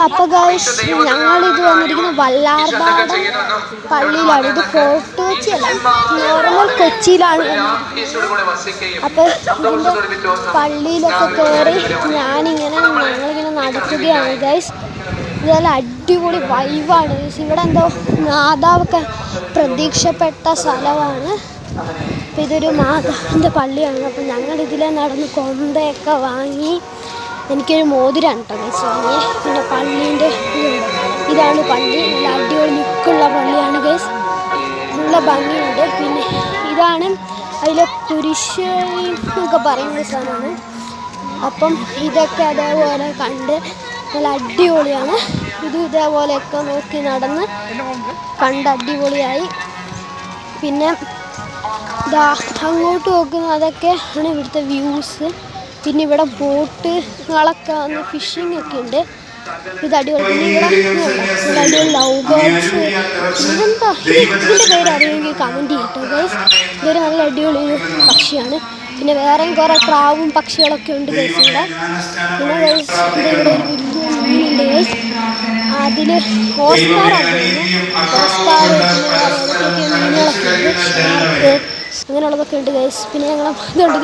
അപ്പോൾ ഗൈസ് ഞങ്ങളിത് വന്നിരിക്കുന്നത് വല്ലാർപാടം പള്ളിയിലാണ്. ഇത് ഫോർട്ട് കൊച്ചിയല്ല, നോർമൽ കൊച്ചിയിലാണ്. അപ്പോൾ ഇതിൻ്റെ പള്ളിയിലൊക്കെ കയറി ഞങ്ങളിങ്ങനെ നടക്കുകയാണ് ഗൈസ്. ഇതെല്ലാം അടിപൊളി വൈബാണ് ഗൈസ്. ഇവിടെ എന്തോ മാതാവൊക്കെ പ്രതീക്ഷപ്പെട്ട സ്ഥലമാണ്. അപ്പോൾ ഇതൊരു മാതാവിൻ്റെ പള്ളിയാണ്. അപ്പോൾ ഞങ്ങളിതിലെ നടന്ന് കൊന്തയൊക്കെ വാങ്ങി. എനിക്കൊരു മോതിരാണ് കേട്ടോ ഗൈസ് വാങ്ങിയേ. പിന്നെ പള്ളീൻ്റെ ഇതാണ് പള്ളി. നല്ല അടിപൊളി ലുക്കുള്ള പള്ളിയാണ് ഗൈസ്, നല്ല ഭംഗിയുണ്ട്. പിന്നെ ഇതാണ് അതിലെ കുരിശ് എന്നൊക്കെ പറയുന്ന സാധനമാണ്. അപ്പം ഇതൊക്കെ അതേപോലെ കണ്ട് നല്ല അടിപൊളിയാണ്. ഇതേപോലെയൊക്കെ നോക്കി നടന്ന് കണ്ട് അടിപൊളിയായി. പിന്നെ ഇതാ അങ്ങോട്ട് നോക്കുന്ന അതൊക്കെ ആണ് ഇവിടുത്തെ വ്യൂസ്. പിന്നെ ഇവിടെ ബോട്ടുകളൊക്കെ വന്ന് ഫിഷിംഗ് ഒക്കെ ഉണ്ട്. ഇത് അടിപൊളി. പിന്നെ ഇവിടെ അടിപൊളി ലവ് ബേർഡ്സ്. ഇതെന്താ ഇതിൻ്റെ പേര് അറിയുമെങ്കിൽ കമൻറ്റ് ചെയ്യട്ടോ ഗൈസ്. ഇതൊരു നല്ല അടിപൊളി ഒരു പക്ഷിയാണ്. പിന്നെ വേറെയും കുറേ പ്രാവും പക്ഷികളൊക്കെ ഉണ്ട് ഗൈസ് ഇവിടെ. പിന്നെ ഗൈസ് ഇവിടെ ഒരു വലിയ മീനുണ്ട് ഗൈസ്. അതിൽ ഓസ്കാറാണ് ഓസ്കാർ. പിന്നെ വേറെ ഏതൊക്കെയൊക്കെ മീനുകളൊക്കെ ഉണ്ട്, ഷാർക്ക് അങ്ങനെയുള്ളതൊക്കെ ഉണ്ട് ഗൈസ്. പിന്നെ ഞങ്ങൾ ഇതുണ്ട്